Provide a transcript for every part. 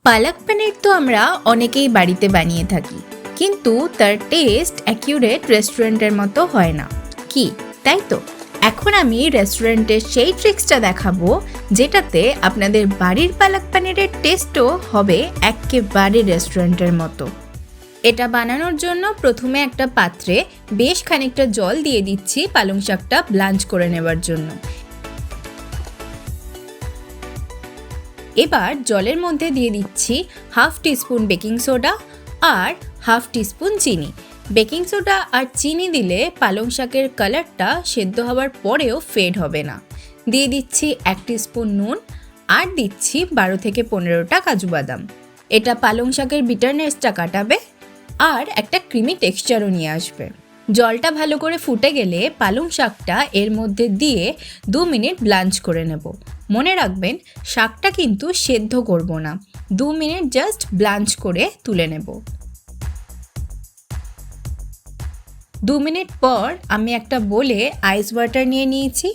পালক পনির তো আমরা অনেকেই বাড়িতে বানিয়ে থাকি, কিন্তু তার টেস্ট অ্যাকিউরেট রেস্টুরেন্টের মতো হয় না। কি তাই তো? এখন আমি রেস্টুরেন্টের সেই ট্রিক্সটা দেখাবো যেটাতে আপনাদের বাড়ির পালক পনিরের টেস্টও হবে একেবারে রেস্টুরেন্টের মতো। এটা বানানোর জন্য প্রথমে একটা পাত্রে বেশ খানিকটা জল দিয়ে দিচ্ছি পালং শাকটা ব্লাঞ্চ করে নেবার জন্য। এবার জলের মধ্যে দিয়ে দিচ্ছি হাফ টিস্পুন বেকিং সোডা আর হাফ টিস্পুন চিনি। বেকিং সোডা আর চিনি দিলে পালং শাকের কালারটা সেদ্ধ হওয়ার পরেও ফেড হবে না। দিয়ে দিচ্ছি 1 টিস্পুন নুন আর দিচ্ছি 12 থেকে 15টা কাজু বাদাম। এটা পালং শাকের বিটারনেসটা কাটাবে আর একটা ক্রিমি টেক্সচারও নিয়ে আসবে। জলটা ভালো করে ফুটে গেলে পালং শাকটা এর মধ্যে দিয়ে 2 মিনিট ব্লাঞ্চ করে নেব। মনে রাখবেন, শাকটা কিন্তু সেদ্ধ করব না, 2 মিনিট জাস্ট ব্লাঞ্চ করে তুলে নেব। 2 মিনিট পর আমি একটা বোলে আইস ওয়াটার নিয়ে নিয়েছি।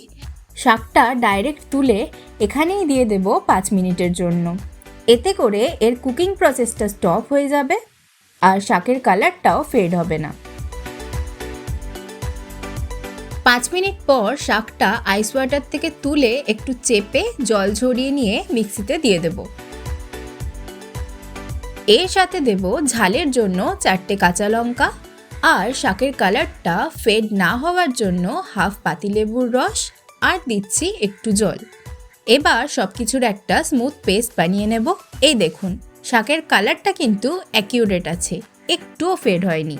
শাকটা ডাইরেক্ট তুলে এখানেই দিয়ে দেব 5 মিনিটের জন্য। এতে করে এর কুকিং প্রসেসটা স্টপ হয়ে যাবে আর শাকের কালারটাও ফেড হবে না। 5 মিনিট পর শাকটা আইস ওয়াটার থেকে তুলে একটু চেপে জল ঝরিয়ে নিয়ে মিক্সিতে দিয়ে দেব। এর সাথে দেব ঝালের জন্য 4টে কাঁচা লঙ্কা আর শাকের কালারটা ফেড না হওয়ার জন্য হাফ পাতিলেবুর রস আর দিচ্ছি একটু জল। এবার সব কিছুর একটা স্মুথ পেস্ট বানিয়ে নেব। এই দেখুন, শাকের কালারটা কিন্তু অ্যাকিউরেট আছে, একটুও ফেড হয়নি।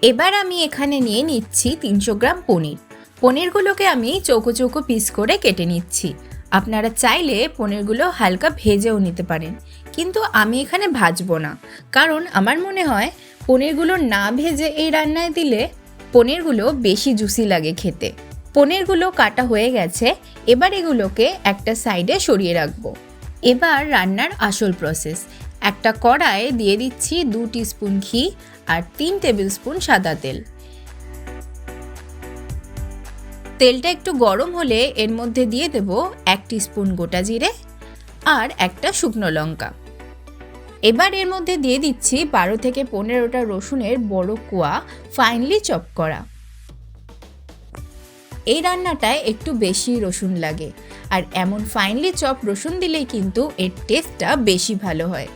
এবার আমি এখানে নিয়ে নিচ্ছি 300 গ্রাম পনির। পনিরগুলোকে আমি চৌকো চৌকো পিস করে কেটে নিচ্ছি। আপনারা চাইলে পনিরগুলো হালকা ভেজেও নিতে পারেন, কিন্তু আমি এখানে ভাজবো না, কারণ আমার মনে হয় পনিরগুলো না ভেজে এই রান্নায় দিলে পনিরগুলো বেশি জুসি লাগে খেতে। পনিরগুলো কাটা হয়ে গেছে, এবার এগুলোকে একটা সাইডে সরিয়ে রাখবো। এবার রান্নার আসল প্রসেস। একটা কড়াইয়ে দিয়ে দিচ্ছি 2 টিস্পুন ঘি আর 3 টেবিল স্পুন সাদা তেল। তেলটা একটু গরম হলে এর মধ্যে দিয়ে দেব 1 টিস্পুন গোটা জিরে আর একটা শুকনো লঙ্কা। এবার এর মধ্যে দিয়ে দিচ্ছি 12 থেকে 15টা রসুনের বড় কোয়া ফাইনলি চপ করা। এই রান্নাটায় একটু বেশি রসুন লাগে, আর এমন ফাইনলি চপ রসুন দিলেই কিন্তু এর টেস্টটা বেশি ভালো হয়।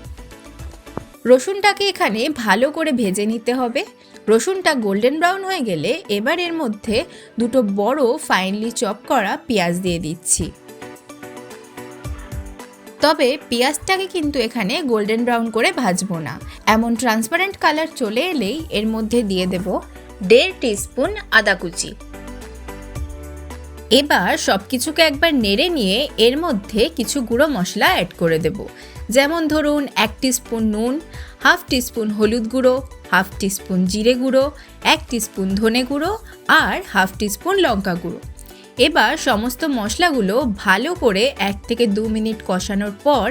রসুনটাকে এখানে ভালো করে ভেজে নিতে হবে। রসুনটা গোল্ডেন ব্রাউন হয়ে গেলে এবার এর মধ্যে 2টো বড় ফাইনলি চপ করা পেঁয়াজ দিয়ে দিচ্ছি। তবে পেঁয়াজটাকে কিন্তু এখানে গোল্ডেন ব্রাউন করে ভাজবো না, এমন ট্রান্সপারেন্ট কালার চলে এলেই এর মধ্যে দিয়ে দেব 1.5 টিস্পুন আদা কুচি। এবার সব কিছুকে একবার নেড়ে নিয়ে এর মধ্যে কিছু গুঁড়ো মশলা অ্যাড করে দেব। যেমন ধরুন 1 টিস্পুন নুন, হাফ টিস্পুন হলুদ গুঁড়ো, হাফ টিস্পুন জিরে গুঁড়ো, 1 টিস্পুন ধনে গুঁড়ো আর হাফ টিস্পুন লঙ্কা গুঁড়ো। এবার সমস্ত মশলাগুলো ভালো করে 1 থেকে 2 মিনিট কষানোর পর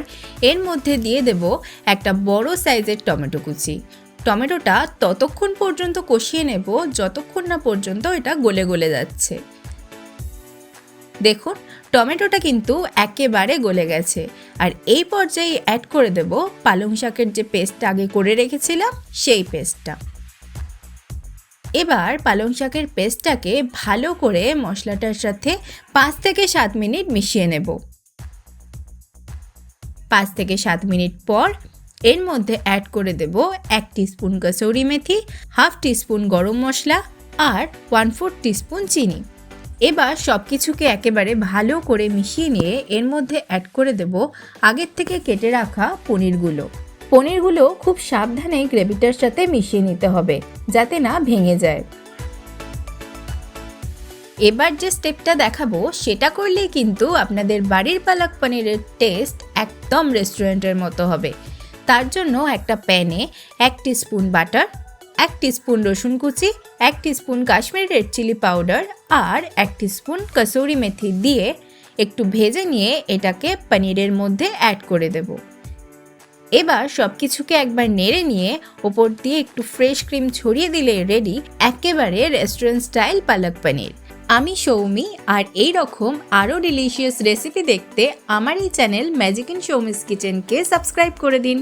এর মধ্যে দিয়ে দেব একটা বড় সাইজের টমেটো কুচি। টমেটোটা ততক্ষণ পর্যন্ত কষিয়ে নেব যতক্ষণ না পর্যন্ত এটা গলে গলে যাচ্ছে। দেখুন, টমেটোটা কিন্তু একেবারে গলে গেছে, আর এই পর্যায়ে অ্যাড করে দেব পালং শাকের যে পেস্ট আগে করে রেখেছিলাম সেই পেস্টটা। এবার পালং শাকের পেস্টটাকে ভালো করে মশলাটার সাথে 5 থেকে 7 মিনিট মিশিয়ে নেব। 5 থেকে 7 মিনিট পর এর মধ্যে অ্যাড করে দেব 1 টিস্পুন কসুরি মেথি, হাফ টিস্পুন গরম মশলা আর 1/4 টিস্পুন চিনি। এবার সব কিছুকে একেবারে ভালো করে মিশিয়ে নিয়ে এর মধ্যে অ্যাড করে দেব আগের থেকে কেটে রাখা পনিরগুলো খুব সাবধানে গ্রেভিটার সাথে মিশিয়ে নিতে হবে যাতে না ভেঙে যায়। এবার যে স্টেপটা দেখাবো সেটা করলেই কিন্তু আপনাদের বাড়ির পালক পনিরের টেস্ট একদম রেস্টুরেন্টের মতো হবে। তার জন্য একটা প্যানে 1 টিস্পুন বাটার, 1 টিস্পুন রসুন কুচি, 1 teaspoon Kashmiri red chilli powder আর 1 টিস্পুন কসুরি মেথি দিয়ে একটু ভেজে নিয়ে এটাকে পনিরের মধ্যে অ্যাড করে দেব। এবার সব কিছুকে একবার নেড়ে নিয়ে ওপর দিয়ে একটু ফ্রেশ ক্রিম ছড়িয়ে দিলে রেডি একেবারে রেস্টুরেন্ট স্টাইল পালক পনির। আমি সৌমি, আর এই রকম আরও ডিলিশিয়াস রেসিপি দেখতে আমার এই চ্যানেল ম্যাজিক ইন সৌমিস কিচেনকে সাবস্ক্রাইব করে দিন।